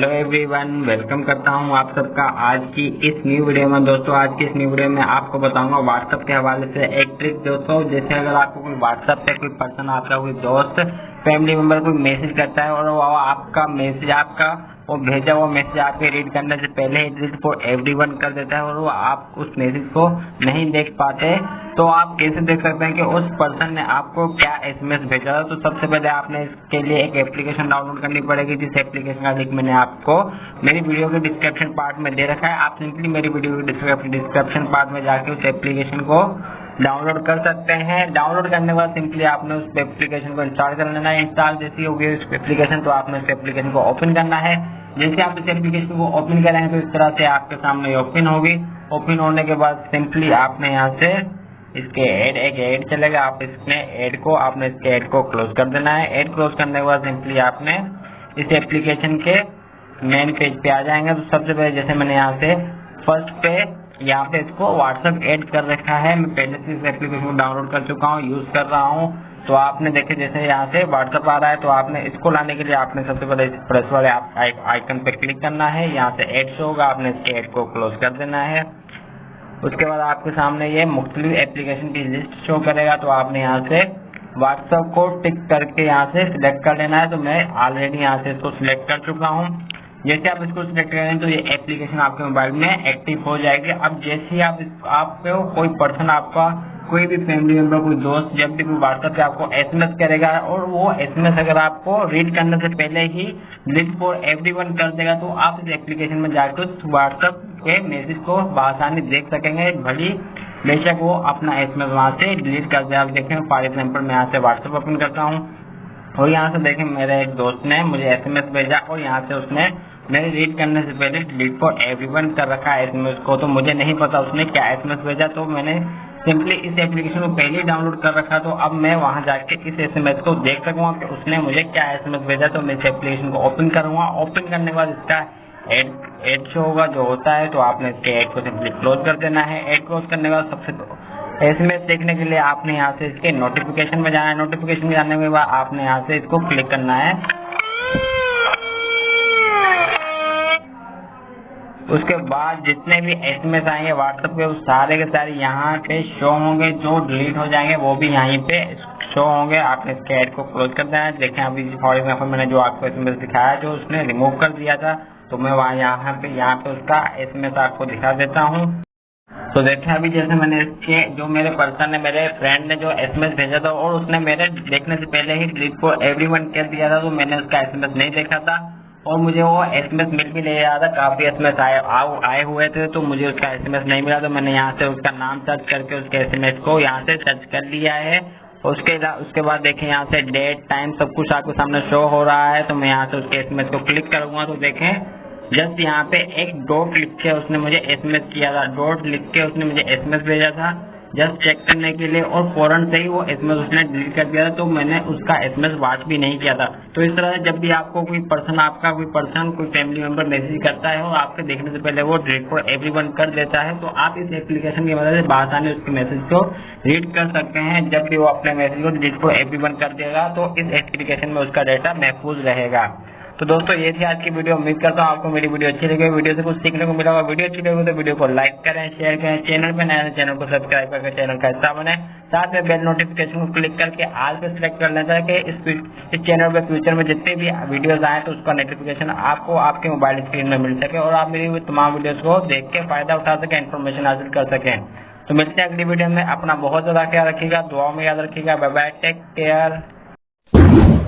Hello everyone, welcome करता हूं आप सबका आज की इस न्यू वीडियो में। दोस्तों आज की इस न्यू वीडियो में आपको बताऊंगा व्हाट्सएप के हवाले से एक ट्रिक। दोस्तों जैसे अगर आपको कोई व्हाट्सएप पे कोई पर्सन, आपका कोई दोस्त, फैमिली मेंबर कोई मैसेज करता है और वो आपका मैसेज वो भेजा हुआ मैसेज आपके रीड करने से पहले ही डिलीट फॉर एवरीवन कर देता है और वो आप उस मैसेज को नहीं देख पाते, तो आप कैसे देख सकते हैं कि उस पर्सन ने आपको क्या एसएमएस भेजा था। तो सबसे पहले आपने इसके लिए एक एप्लीकेशन डाउनलोड करनी पड़ेगी, जिस एप्लीकेशन का लिंक मैंने आपको मेरी वीडियो के डिस्क्रिप्शन पार्ट में दे रखा है। आप सिंपली मेरी वीडियो के डिस्क्रिप्शन पार्ट में जाके उस एप्लीकेशन को डाउनलोड कर सकते हैं। डाउनलोड करने के बाद सिंपली आपने उस एप्लीकेशन को इंस्टॉल कर लेना है। इंस्टॉल जैसी होगी उस एप्लीकेशन, तो आपने उस एप्लीकेशन को ओपन करना है। जैसे आप इस एप्लीकेशन को ओपन करेंगे तो इस तरह से आपके सामने ओपन होगी। ओपन होने के बाद सिंपली आपने यहाँ से इसके एक ऐड चलेगा, आप आपने इसके ऐड को क्लोज कर देना है। ऐड क्लोज करने के बाद सिंपली आपने इस एप्लीकेशन के मेन पेज पे आ जाएंगे। तो सबसे पहले जैसे मैंने यहाँ से फर्स्ट पे यहाँ पे इसको व्हाट्सएप ऐड कर रखा है। मैं पहले से इस एप्लीकेशन को डाउनलोड कर चुका हूँ, यूज कर रहा हूँ। तो आपने देखे जैसे यहाँ से व्हाट्सएप आ रहा है, तो आपने इसको लाने के लिए आपने सबसे पहले इस प्लस वाले आइकन पे क्लिक करना है। यहाँ से ऐड शो होगा, आपने इसके ऐड को क्लोज कर देना है। उसके बाद आपके सामने ये मुख्तलिफ एप्लीकेशन की लिस्ट शो करेगा, तो आपने यहाँ से व्हाट्सएप को टिक करके यहाँ से सिलेक्ट कर लेना है। तो मैं ऑलरेडी यहाँ से इसको सिलेक्ट कर चुका हूँ। जैसे आप इसको सिलेक्ट करेंगे तो ये एप्लीकेशन आपके मोबाइल में एक्टिव हो जाएगी। अब जैसे ही आपको कोई पर्सन, आपका कोई भी फैमिली मेंबर, कोई दोस्त जब भी कोई व्हाट्सएप पे आपको एसएमएस करेगा और वो एसएमएस अगर आपको रीड करने से पहले ही डिलीट फॉर एवरीवन कर देगा, तो आप इस एप्लीकेशन में जाकर उस व्हाट्सएप के मैसेज को बआसानी देख सकेंगे, भली बेशक वो अपना एसएमएस वहाँ से डिलीट कर दे। आप देखें फॉर एग्जाम्पल मैं यहाँ से व्हाट्सएप ओपन करता हूँ और यहाँ से देखें मेरे एक दोस्त ने मुझे एसएमएस भेजा और यहाँ से उसने मेरे रीड करने से पहले डिलीट फॉर एवरीवन कर रखा है एसएमएस को। तो मुझे नहीं पता उसने क्या एसएमएस भेजा, तो मैंने सिंपली इस एप्लीकेशन को पहले ही डाउनलोड कर रखा। तो अब मैं वहां जाके इस एसएमएस को देख सकूंगा कि उसने मुझे क्या एसएमएस भेजा। तो मैं इस एप्लीकेशन को ओपन करूंगा। ओपन करने के बाद इसका ऐड शो होगा जो होता है, तो आपने इसके ऐड को सिंपली क्लोज कर देना है। ऐड क्लोज करने के बाद सबसे एसएमएस देखने के लिए आपने यहाँ से इसके नोटिफिकेशन में जाना है। नोटिफिकेशन में जाने के बाद आपने यहाँ से इसको क्लिक करना है। उसके बाद जितने भी एसएमएस आएंगे व्हाट्सएप पे, उस सारे के सारे यहाँ पे शो होंगे। जो डिलीट हो जाएंगे वो भी यहीं पे शो होंगे। आपने इसके ऐड को क्लोज कर देना है। देखें अभी फॉर एग्जाम्पल मैंने जो आपको एसएमएस दिखाया जो उसने रिमूव कर दिया था, तो मैं यहाँ पे उसका एसएमएस आपको दिखा देता हूँ। तो देखें अभी जैसे मैंने इसके जो मेरे पर्सन ने, मेरे फ्रेंड ने जो एसएमएस भेजा था और उसने मेरे देखने से पहले ही डिलीट फॉर एवरीवन कर दिया था, तो मैंने उसका एसएमएस नहीं देखा था और मुझे वो एसएमएस मिल भी नहीं रहा था। काफी एसएमएस आए हुए थे, तो मुझे उसका एसएमएस नहीं मिला। तो मैंने यहाँ से उसका नाम सर्च करके उसके एसएमएस को यहाँ से सर्च कर लिया है। उसके बाद देखें यहाँ से डेट, टाइम सब कुछ आपके सामने शो हो रहा है। तो मैं यहाँ से उसके एसएमएस को क्लिक करूंगा तो देखें जस्ट यहाँ पे एक डॉट लिख के उसने मुझे एसएमएस किया था। डॉट लिख के उसने मुझे एसएमएस भेजा था जस्ट चेक करने के लिए, और फौरन से ही वो एसएमएस उसने डिलीट कर दिया था। तो मैंने उसका एसएमएस वॉच भी नहीं किया था। तो इस तरह से जब भी आपको कोई पर्सन कोई फैमिली मेंबर मैसेज करता है और आपके देखने से पहले वो डिलीट फॉर एवरीवन कर देता है, तो आप इस एप्लीकेशन की मदद से बआसानी उसके मैसेज को रीड कर सकते हैं। जब भी वो अपने मैसेज को डिलीट फॉर एवरीवन कर देगा तो इस एप्लीकेशन में उसका डाटा महफूज रहेगा। तो दोस्तों ये थी आज की वीडियो। उम्मीद करता हूँ आपको मेरी वीडियो अच्छी लगी, वीडियो से कुछ सीखने को मिला होगा। वीडियो अच्छी लगी तो वीडियो को लाइक करें, शेयर करें। चैनल पे नया चैनल को सब्सक्राइब करके चैनल का हिस्सा बने। साथ में बेल नोटिफिकेशन को क्लिक करके ऑल पे सिलेक्ट कर लेना है कि इस चैनल पे फ्यूचर में जितने भी वीडियोस आए तो उसका नोटिफिकेशन आपको आपके मोबाइल स्क्रीन में मिल सके और आप मेरी तमाम वीडियोस को देख के फायदा उठा सके, इन्फॉर्मेशन हासिल कर सकें। तो मिलते हैं अगली वीडियो में। अपना बहुत ज्यादा ख्याल रखिएगा, दुआओं में याद रखिएगा। Bye bye, take care.